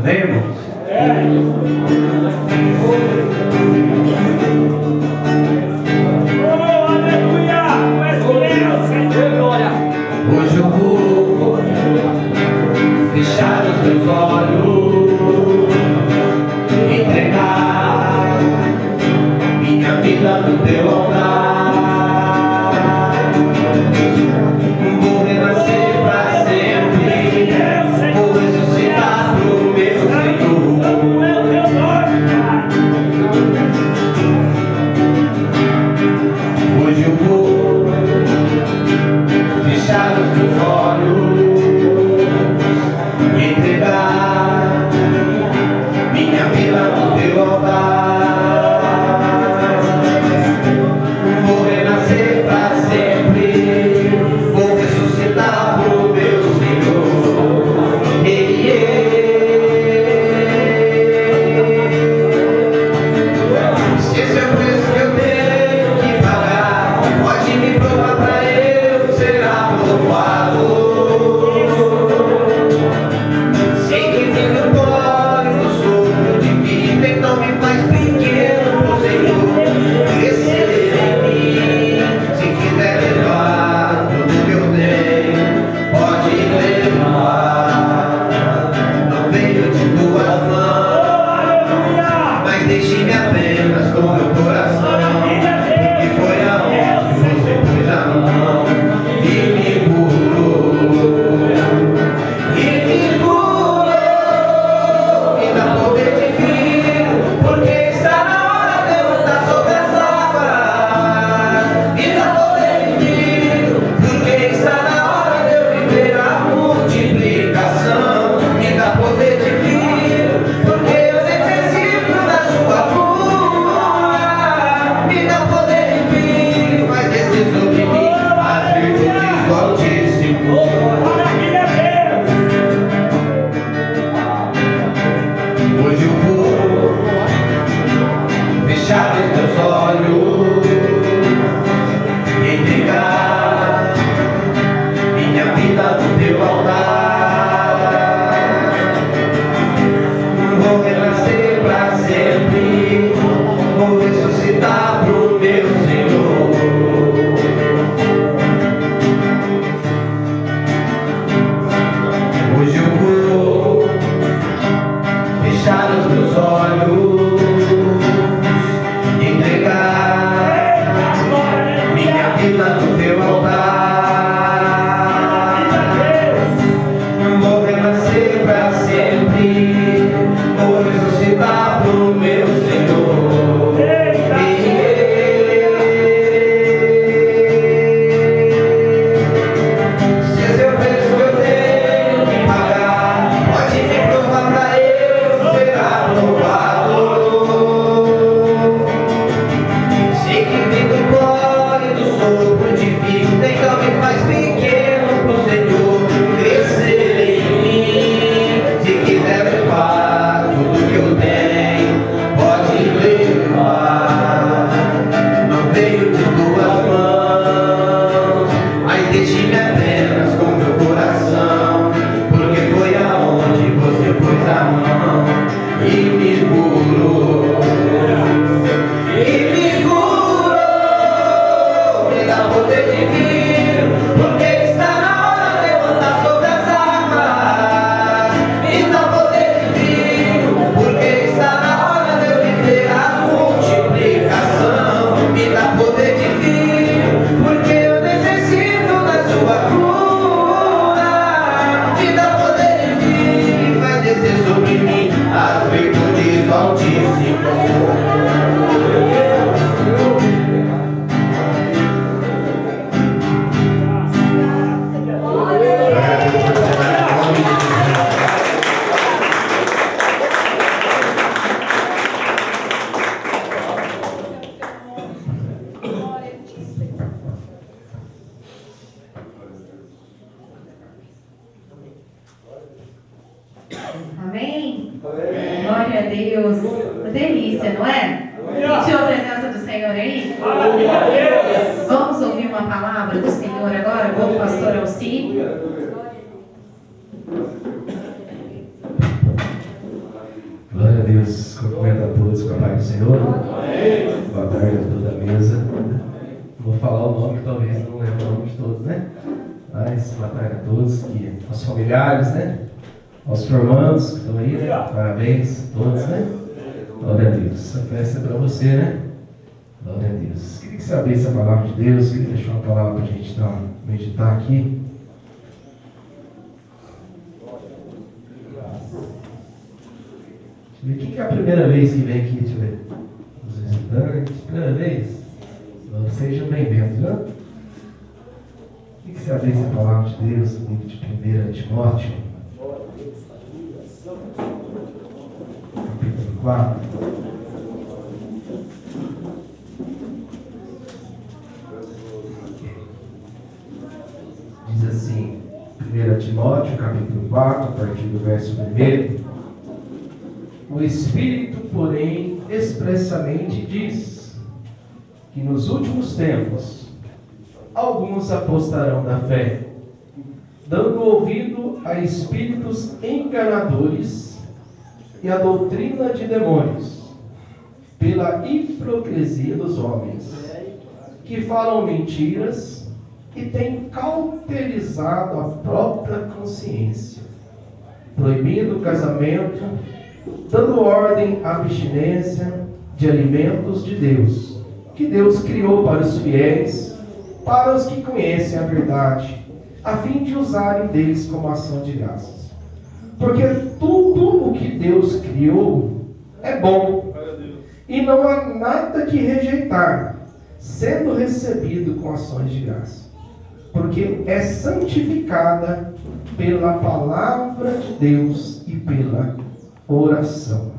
Lemos. Hoje eu vou fechar os meus olhos, entregar minha vida no teu altar. Vou renascer para sempre, vou ressuscitar pro meu Senhor. Hoje eu vou fechar os meus olhos, entregar minha vida no teu altar. Vou renascer para sempre, vou ressuscitar pro meu Senhor. Se esse é o preço que eu tenho que pagar, pode me provar pra eu ser aprovado. Sei que vem do pó e do sopro de vida, então me faz pequeno, meu Senhor. Crescer em mim, se quiser levar tudo que eu tenho, pode levar. Não veio de tuas mãos, mas deixe-me apenas com meu coração, porque foi aonde você pôs a mão e me curou. E me curou, me dá poder divino, porque está na hora de eu andar sobre as águas. Me dá poder divino, porque está na hora de eu viver a multiplicação. Me dá poder divino, porque eu necessito da sua cura. Me dá poder divino, faz descer sobre mim as virtudes do Altíssimo. Hoje eu vou fechar os meus olhos, entregar minha vida no teu altar. Vou renascer para sempre, vou ressuscitar pro meu Senhor. Hoje eu vou fechar os meus olhos, entregar minha vida no teu altar. Vou renascer para sempre, vou ressuscitar pro meu Senhor. Se esse é o preço que eu tenho que pagar, pode me provar pra eu ser aprovado. Sei que vem do pó e do sopro de vida, então me faz pequeno pro Senhor. Crescer em mim, se quiser levar tudo que eu tenho, pode levar. Não veio de tuas mãos, mas deixe-me apenas com meu coração, porque foi aonde você pôs a mão e me curou. E me curou, me dá poder divino, porque está na hora de eu andar sobre as águas. Me dá poder divino, porque está na hora de eu viver a multiplicação. Me dá poder divino, porque eu necessito da sua cura. Me dá poder divino, vai descer sobre mim as virtudes do Altíssimo. Amém? Glória a Deus. Uma delícia, não é? Sentiu a presença do Senhor aí? Vamos ouvir uma palavra do Senhor agora com o pastor Alci. a Deus. Cumprimento a todos com a paz do Senhor. Amém. Boa tarde a toda a mesa. Vou falar o nome, talvez não lembre o nome de todos, né? Mas boa tarde a todos, e aos familiares, né? Aos formandos que estão aí, né? Parabéns a todos, né? Glória a Deus. Essa festa é para você, né? Glória a Deus. Queria que você abrisse a palavra de Deus, queria deixar uma palavra para a gente meditar aqui. Deixa eu ver, quem que é a primeira vez que vem aqui? Deixa eu ver. Os visitantes, primeira vez? Então, sejam bem-vindos, né? Queria que você abrisse a palavra de Deus no livro de 1 Timóteo, capítulo 4. Diz assim, 1 Timóteo, capítulo 4, a partir do verso 1. O Espírito, porém, expressamente diz que nos últimos tempos alguns apostarão da fé, dando ouvido a espíritos enganadores e a doutrina de demônios, pela hipocrisia dos homens, que falam mentiras e têm cauterizado a própria consciência, proibindo o casamento, dando ordem à abstinência de alimentos de Deus, que Deus criou para os fiéis, para os que conhecem a verdade, a fim de usarem deles como ação de graças. Porque tudo o que Deus criou é bom, e não há nada que rejeitar, sendo recebido com ações de graça, porque é santificada pela palavra de Deus e pela oração.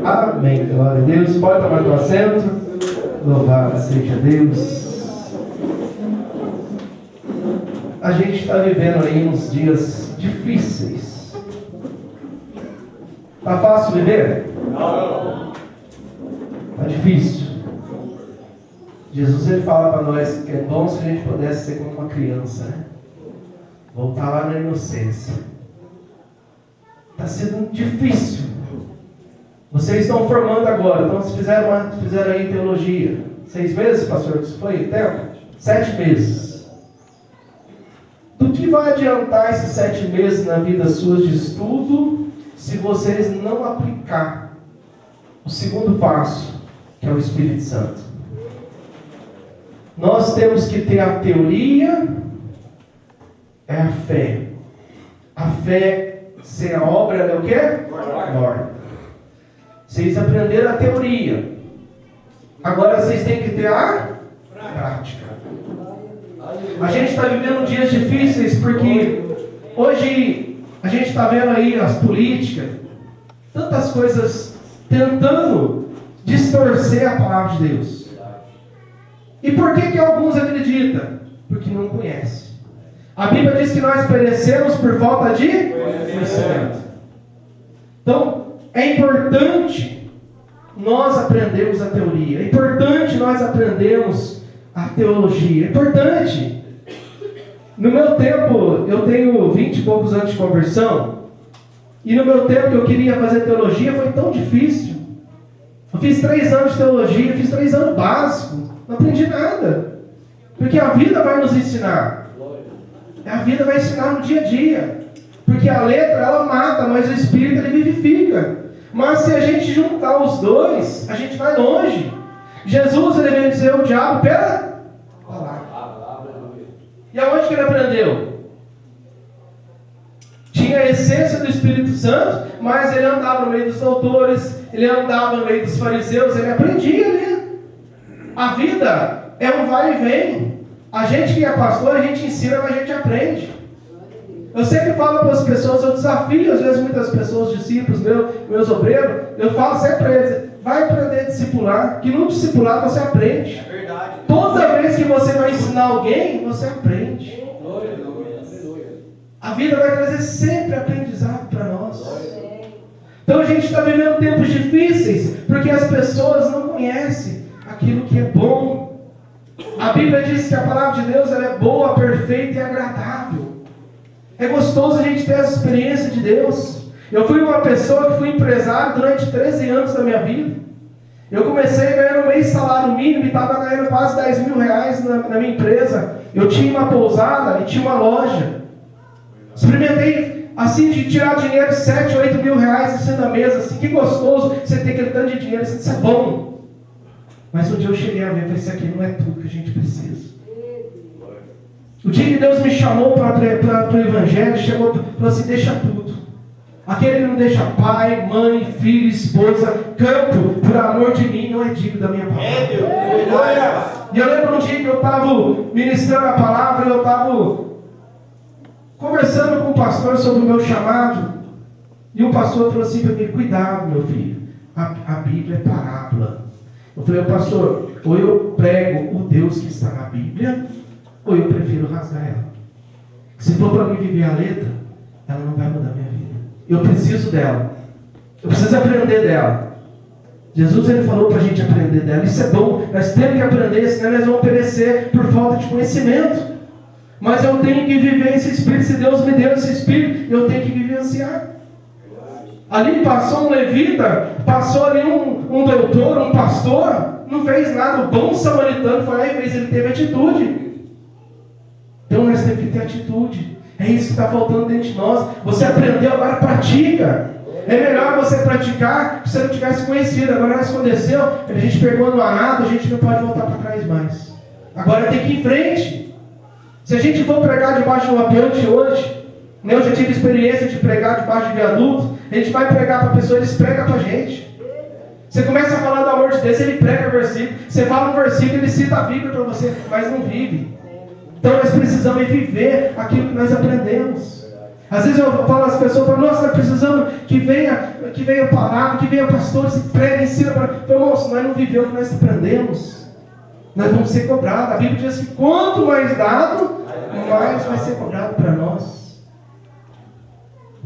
Amém. Glória a Deus. Pode tomar teu assento. Louvado seja Deus. A gente está vivendo aí uns dias difíceis. Tá fácil viver? Não. Tá difícil. Jesus ele fala para nós que é bom se a gente pudesse ser como uma criança, né? Voltar lá na inocência. Está sendo difícil. Vocês estão formando agora, então vocês fizeram aí teologia. 6 meses, pastor? Isso foi tempo? 7 meses. Do que vai adiantar esses 7 meses na vida sua de estudo, se vocês não aplicar o segundo passo, que é o Espírito Santo? Nós temos que ter a teoria, é a fé. A fé sem a obra é o quê? Morte. Vocês aprenderam a teoria. Agora vocês têm que ter a prática. A gente está vivendo dias difíceis porque hoje a gente está vendo aí as políticas, tantas coisas tentando distorcer a palavra de Deus. E por que alguns acreditam? Porque não conhecem. A Bíblia diz que nós perecemos por falta de conhecimento. Então, é importante nós aprendermos a teoria. É importante nós aprendermos a teologia. É importante. No meu tempo, eu tenho 20 e poucos anos de conversão. E no meu tempo que eu queria fazer teologia, foi tão difícil. Eu fiz 3 anos de teologia, fiz 3 anos básico. Não aprendi nada. Porque a vida vai nos ensinar. A vida vai ensinar no dia a dia. Porque a letra, ela mata, mas o Espírito, ele vivifica. Mas se a gente juntar os dois, a gente vai longe. Jesus, ele veio dizer o diabo pela palavra. E aonde que ele aprendeu? Tinha a essência do Espírito Santo, mas ele andava no meio dos doutores, ele andava no meio dos fariseus, ele aprendia ali. A vida é um vai e vem. A gente que é pastor, a gente ensina, mas a gente aprende. Eu sempre falo para as pessoas, eu desafio às vezes muitas pessoas, discípulos meus obreiros, eu falo sempre para eles, vai aprender a discipular, que no discipular você aprende. É verdade. Toda vez que você vai ensinar alguém, você aprende. A vida vai trazer sempre aprendizado para nós. Então a gente está vivendo tempos difíceis, porque as pessoas não conhecem aquilo que é bom. A Bíblia diz que a palavra de Deus ela é boa, perfeita e agradável. É gostoso a gente ter essa experiência de Deus. Eu fui uma pessoa que fui empresário durante 13 anos da minha vida. Eu comecei ganhando um mês de salário mínimo e estava ganhando quase 10 mil reais na minha empresa. Eu tinha uma pousada e tinha uma loja. Experimentei assim de tirar dinheiro de 7, 8 mil reais assim na mesa. Assim, que gostoso você ter aquele tanto de dinheiro. Assim, isso é bom. Mas um dia eu cheguei a ver, falei, isso aqui não é tudo que a gente precisa. O dia que Deus me chamou para o Evangelho, chegou e falou assim, deixa tudo. Aquele que não deixa pai, mãe, filho, esposa, campo, por amor de mim, não é digno da minha palavra. E eu lembro um dia que eu estava ministrando a palavra, eu estava conversando com o pastor sobre o meu chamado, e o pastor falou assim para mim, cuidado meu filho, a Bíblia é parábola. Eu falei, pastor, ou eu prego o Deus que está na Bíblia, ou eu prefiro rasgar ela. Se for para mim viver a letra, ela não vai mudar minha vida. Eu preciso dela. Eu preciso aprender dela. Jesus ele falou para a gente aprender dela. Isso é bom. Nós temos que aprender, senão nós vamos perecer por falta de conhecimento. Mas eu tenho que viver esse Espírito. Se Deus me deu esse Espírito, eu tenho que vivenciar. Ali passou um levita, passou ali um doutor, um pastor, não fez nada. O bom samaritano foi lá e fez. Ele teve atitude. Então nós temos que ter atitude. É isso que está faltando dentro de nós. Você aprendeu, agora pratica. É melhor você praticar se você não tivesse conhecido. Agora nós conheceu, a gente pegou no arado, a gente não pode voltar para trás mais. Agora tem que ir em frente. Se a gente for pregar debaixo de um apiante hoje, eu já tive experiência de pregar debaixo de viaduto, a gente vai pregar para a pessoa, eles pregam para a gente. Você começa a falar do amor de Deus, ele prega o versículo. Você fala um versículo, ele cita a Bíblia para você, mas não vive. Então nós precisamos viver aquilo que nós aprendemos. Às vezes eu falo às pessoas, nossa, nós precisamos que venha palavra, que venha pastores, que pregue, ensina. Irmão, se nós não vivemos o que nós aprendemos, nós vamos ser cobrados. A Bíblia diz que quanto mais dado, mais vai ser cobrado para nós.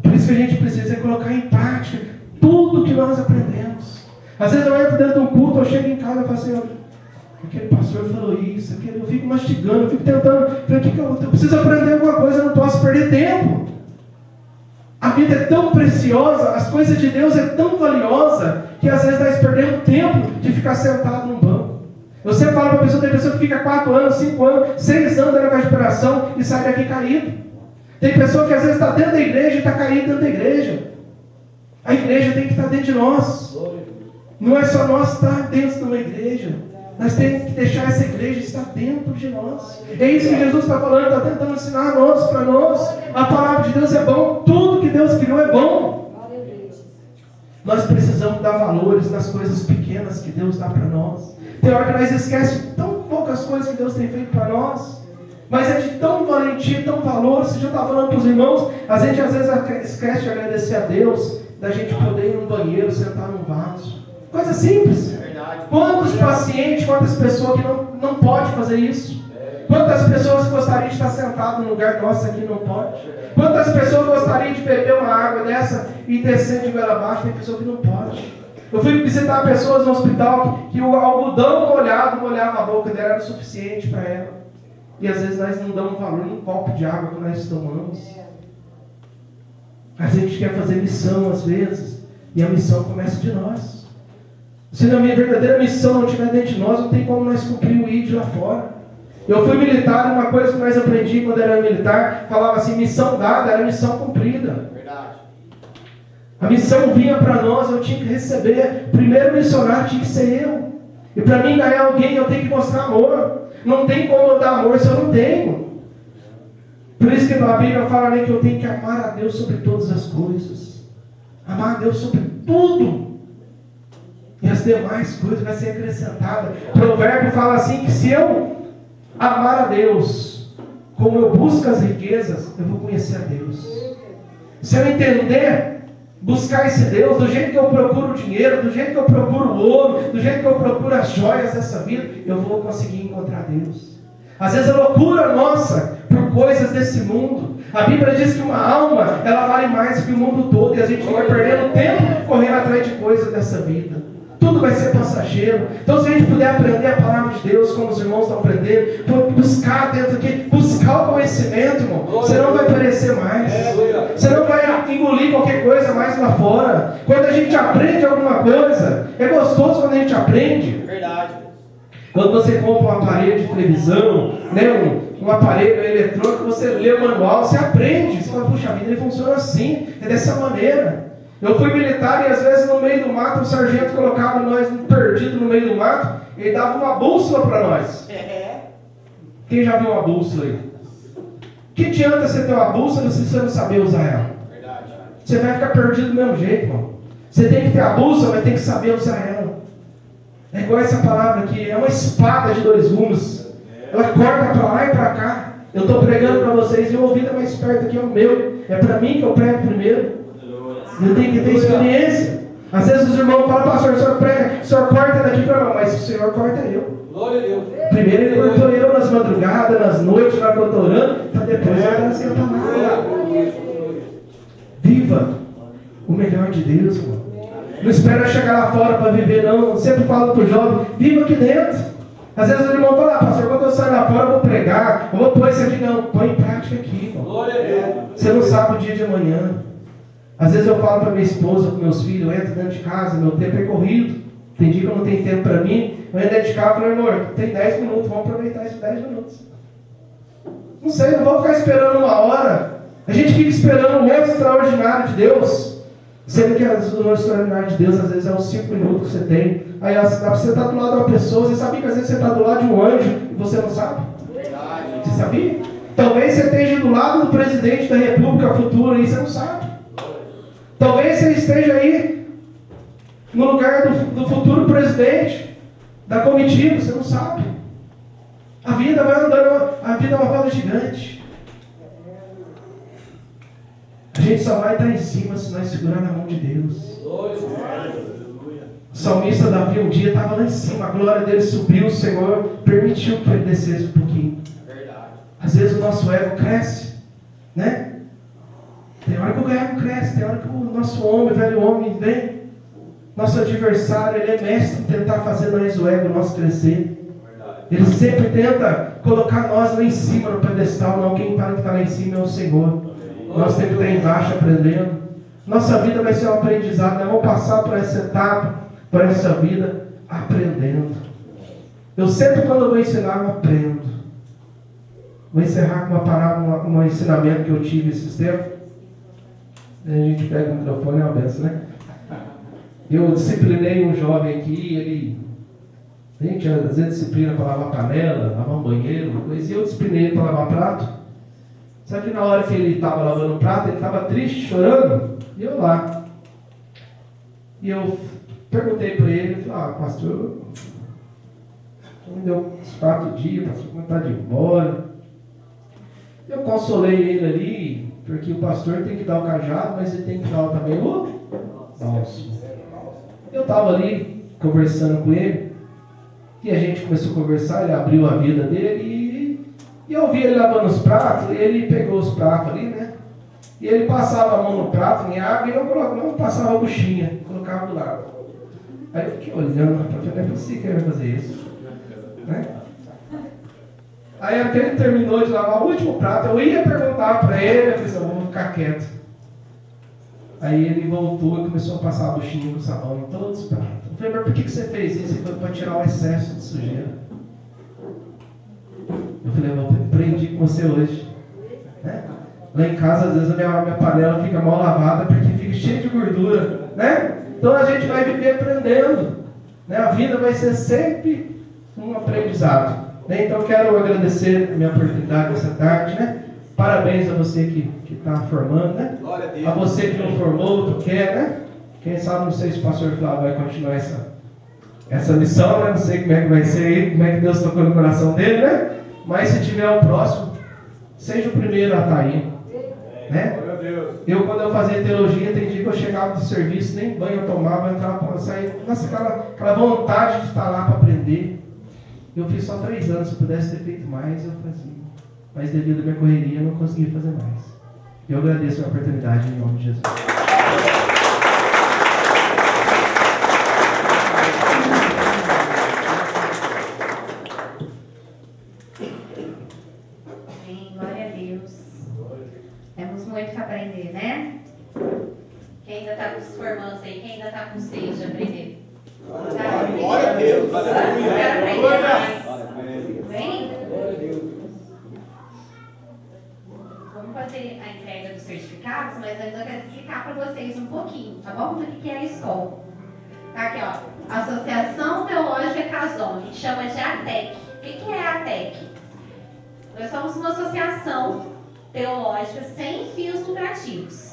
Por isso que a gente precisa colocar em prática tudo que nós aprendemos. Às vezes eu entro dentro de um culto, eu chego em casa e falo assim, aquele pastor falou isso, eu fico mastigando, eu fico tentando, eu preciso aprender alguma coisa, eu não posso perder tempo. A vida é tão preciosa, as coisas de Deus é tão valiosa, que às vezes nós perdemos tempo de ficar sentado num banco. Eu sempre falo para a pessoa, tem pessoa que fica 4 anos, 5 anos, 6 anos na casa de operação e sai daqui caído. Tem pessoa que às vezes está dentro da igreja e está caído dentro da igreja. A igreja tem que estar dentro de nós. Não é só nós estar dentro de uma igreja. Nós temos que deixar essa igreja estar dentro de nós. É isso que Jesus está falando, está tentando ensinar a nós, para nós. A palavra de Deus é bom, tudo que Deus criou é bom. Nós precisamos dar valores nas coisas pequenas que Deus dá para nós. Tem hora que nós esquecemos tão poucas coisas que Deus tem feito para nós. Mas é de tão valentia, tão valor. Você já está falando para os irmãos, a gente às vezes esquece de agradecer a Deus, da gente poder ir num banheiro, sentar num vaso. Coisa simples. Quantos pacientes, quantas pessoas que não podem fazer isso? Quantas pessoas gostariam de estar sentado no lugar nosso aqui não pode? Quantas pessoas gostariam de beber uma água dessa e descer de goela abaixo? Tem pessoa que não pode. Eu fui visitar pessoas no hospital que o algodão molhado molhava a boca dela, era o suficiente para ela. E às vezes nós não damos valor num copo de água que nós tomamos. A gente quer fazer missão às vezes, e a missão começa de nós. Se na minha verdadeira missão não estiver dentro de nós, não tem como nós cumprir o ID lá fora. Eu fui militar, e uma coisa que nós aprendi quando era militar, falava assim, missão dada era missão cumprida. Verdade. A missão vinha para nós, eu tinha que receber. O primeiro missionário tinha que ser eu. E para mim ganhar alguém, eu tenho que mostrar amor. Não tem como eu dar amor se eu não tenho. Por isso que a Bíblia fala que eu tenho que amar a Deus sobre todas as coisas. Amar a Deus sobre tudo. E as demais coisas vai ser acrescentada. O provérbio fala assim que se eu amar a Deus, como eu busco as riquezas, eu vou conhecer a Deus. Se eu entender, buscar esse Deus, do jeito que eu procuro o dinheiro, do jeito que eu procuro o ouro, do jeito que eu procuro as joias dessa vida, eu vou conseguir encontrar Deus. Às vezes a loucura nossa por coisas desse mundo. A Bíblia diz que uma alma, ela vale mais que o mundo todo, e a gente vai perdendo tempo correndo atrás de coisas dessa vida. Tudo vai ser passageiro. Então se a gente puder aprender a palavra de Deus, como os irmãos estão aprendendo, buscar dentro aqui, buscar buscar o conhecimento, irmão, você não vai perecer mais. Você não vai engolir qualquer coisa mais lá fora. Quando a gente aprende alguma coisa, é gostoso quando a gente aprende. Verdade. Quando você compra um aparelho de televisão, né, um aparelho eletrônico, você lê o manual, você aprende. Você fala, puxa vida, ele funciona assim, é dessa maneira. Eu fui militar e às vezes no meio do mato o sargento colocava nós perdido no meio do mato, ele dava uma bússola para nós. Quem já viu uma bússola aí? Que adianta você ter uma bússola se você não saber usar ela? Verdade. Você vai ficar perdido do mesmo jeito, irmão. Você tem que ter a bússola, mas tem que saber usar ela. É igual essa palavra aqui, é uma espada de dois gumes. Ela corta para lá e para cá. Eu estou pregando para vocês e o ouvido mais perto aqui é o meu. É para mim que eu prego primeiro. Eu tenho que ter experiência. Às vezes os irmãos falam, pastor, o senhor prega, o senhor corta daqui para lá, mas o senhor corta eu. Glória a Deus. Primeiro ele cortou eu nas madrugadas, nas noites, na hora que eu estou orando, para depois eu trazer a palavra. Viva o melhor de Deus, irmão. Não espera chegar lá fora para viver, não. Eu sempre falo para o jovem, viva aqui dentro. Às vezes o irmão fala, pastor, quando eu sair lá fora eu vou pregar, eu vou pôr isso aqui. Não, põe em prática aqui, irmão. Glória a Deus. Você não sabe o dia de amanhã. Às vezes eu falo para minha esposa, para meus filhos, eu entro dentro de casa, meu tempo é corrido. Tem dia que eu não tenho tempo para mim, eu entro dentro de casa e falo, amor, tem 10 minutos, vamos aproveitar esses 10 minutos. Não sei, não vou ficar esperando uma hora. A gente fica esperando o outro extraordinário de Deus. Sendo que o outro extraordinário de Deus, às vezes, é os 5 minutos que você tem. Aí dá para você estar do lado de uma pessoa, você sabia que às vezes você está do lado de um anjo e você não sabe? Você sabia? Talvez você esteja do lado do presidente da república futura e você não sabe. Talvez você esteja aí no lugar do futuro presidente da comitiva, você não sabe. A vida vai andando, a vida é uma roda gigante. A gente só vai estar em cima se nós segurar na mão de Deus. O salmista Davi um dia estava lá em cima, a glória dele subiu, o Senhor permitiu que ele descesse um pouquinho. Às vezes o nosso ego cresce, né? Tem hora que o ego cresce, tem hora que o nosso homem, o velho homem, vem. Nosso adversário, ele é mestre em tentar fazer nós o ego nosso crescer. Ele sempre tenta colocar nós lá em cima no pedestal. Não, quem para que está lá em cima é o Senhor. Nós temos que estar embaixo aprendendo. Nossa vida vai ser um aprendizado. Nós vamos passar por essa etapa, por essa vida, aprendendo. Eu sempre, quando eu vou ensinar, eu aprendo. Vou encerrar com uma parábola, um ensinamento que eu tive esses tempos. A gente pega o microfone e é uma benção, né? Eu disciplinei um jovem aqui, ele... A gente às vezes disciplina para lavar panela, lavar um banheiro, coisa, e eu disciplinei ele para lavar prato. Só que na hora que ele estava lavando o prato, ele estava triste, chorando, e eu lá. E eu perguntei para ele, eu falei, pastor, me deu uns 4 dias, pastor, como está de ir embora. Eu consolei ele ali, porque o pastor tem que dar o cajado, mas ele tem que dar também o bálsamo. Eu estava ali conversando com ele, e a gente começou a conversar, ele abriu a vida dele, e eu vi ele lavando os pratos, e ele pegou os pratos ali, né? E ele passava a mão no prato, em água, e não passava a buchinha, colocava do lado. Aí eu fiquei olhando, não é possível que ele vai fazer isso, né? Aí até ele terminou de lavar o último prato, eu ia perguntar para ele, eu falei assim, vou ficar quieto. Aí ele voltou e começou a passar a buchinha com sabão em todos os pratos. Eu falei, mas por que você fez isso? Ele falou, para tirar o excesso de sujeira. Eu falei, eu aprendi com você hoje. Né? Lá em casa, às vezes, a minha panela fica mal lavada porque fica cheia de gordura. Né? Então a gente vai viver aprendendo. Né? A vida vai ser sempre um aprendizado. Né? Então quero agradecer a minha oportunidade essa tarde. Né? Parabéns a você que está formando. Né? A você que não formou, tu quer, né? Quem sabe, não sei se o pastor Flávio vai continuar essa missão, né? Não sei como é que vai ser aí, como é que Deus tocou no coração dele, né? Mas se tiver o próximo, seja o primeiro a estar aí. Né? Eu, quando eu fazia teologia, tem dia que eu chegava do serviço, nem banho eu tomava, eu entrava para sair, nossa, aquela vontade de estar lá para aprender. Eu fiz só 3 anos, se eu pudesse ter feito mais, eu fazia. Mas devido à minha correria, eu não consegui fazer mais. Eu agradeço a oportunidade em nome de Jesus. Amém. Quem ainda está com os formandos aí, quem ainda está com sede de aprender? Glória a Deus. Eu quero aprender mais. Vem? Vamos fazer a entrega dos certificados, mas antes eu quero explicar para vocês um pouquinho, tá bom? Do que é a escola. Tá aqui, ó. Associação Teológica Cason, a gente chama de ATEC. O que é a ATEC? Nós somos uma associação teológica sem fins lucrativos.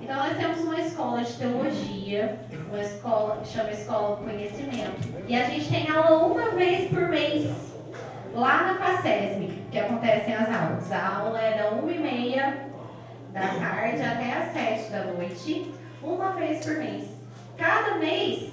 Então nós temos uma escola de teologia, uma escola que chama Escola do Conhecimento. E a gente tem aula uma vez por mês, lá na FACESM, que acontecem as aulas. A aula é da 1h30 da tarde até às 7 da noite, uma vez por mês. Cada mês,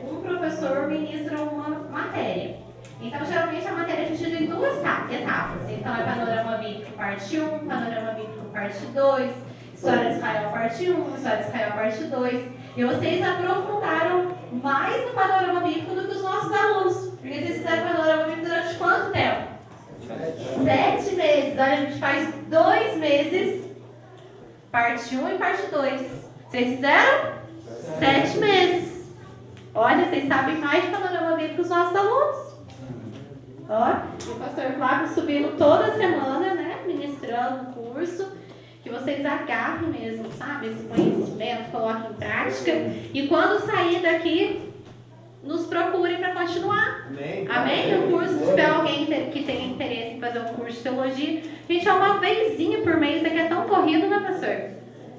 um professor ministra uma matéria. Então, geralmente, a matéria é dividida em 2 etapas. Então, é Panorama Bíblico parte 1, Panorama Bíblico parte 2, História de Israel parte 1, História de Israel parte 2. E vocês aprofundaram mais no Panorama Bíblico do que os nossos alunos. Porque vocês fizeram Panorama Bíblico durante quanto tempo? 7 meses. A gente faz 2 meses, parte 1 e parte 2. Vocês fizeram? 7 meses. Olha, vocês sabem mais de Panorama Bíblico que os nossos alunos. Ó, e o pastor Flávio subindo toda semana, né? Ministrando o curso. Que vocês agarrem mesmo, sabe? Esse conhecimento, coloquem em prática. E quando sair daqui, nos procurem para continuar. Amém? O curso, se tiver alguém que tenha interesse em fazer um curso de teologia, gente, é uma vezinha por mês. Isso aqui é tão corrido, né, pastor?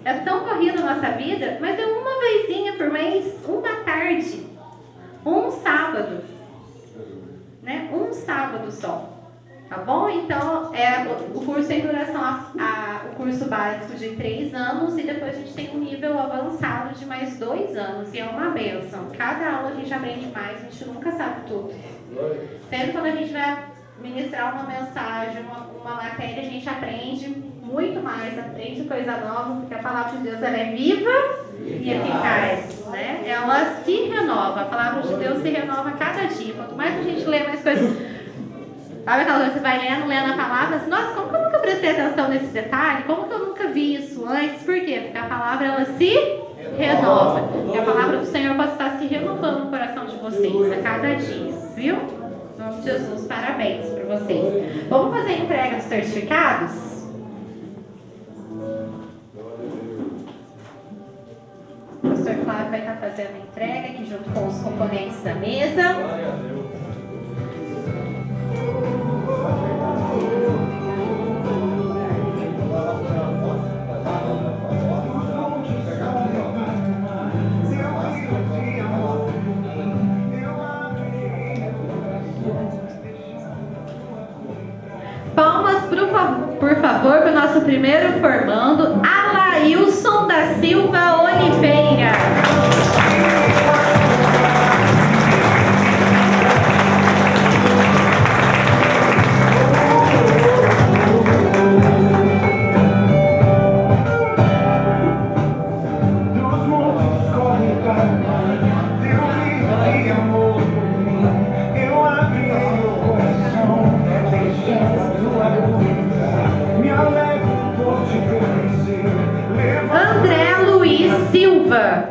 É tão corrido a nossa vida, mas é uma vezinha por mês, uma tarde, um sábado, né? Um sábado só, tá bom? Então, o curso tem duração, o curso básico de 3 anos e depois a gente tem um nível avançado de mais 2 anos e é uma bênção. Cada aula a gente aprende mais, a gente nunca sabe tudo. Sempre quando a gente vai ministrar uma mensagem, uma matéria, a gente aprende muito mais, aprende coisa nova, porque a palavra de Deus ela é viva e eficaz, né? Ela se renova, a palavra de Deus se renova a cada dia. Quanto mais a gente lê, mais coisas. Sabe aquela coisa que você vai lendo a palavra, assim, nossa, como que eu nunca prestei atenção nesse detalhe? Como que eu nunca vi isso antes? Por quê? Porque a palavra ela se renova. E a palavra do Senhor pode estar se renovando no coração de vocês a cada dia, viu? Em nome de Jesus, parabéns para vocês. Vamos fazer a entrega dos certificados? O pastor Flávio vai estar fazendo a entrega aqui junto com os componentes da mesa. Palmas, por favor, para o nosso primeiro formando, Alailson da Silva Oliveira. André Luiz Silva.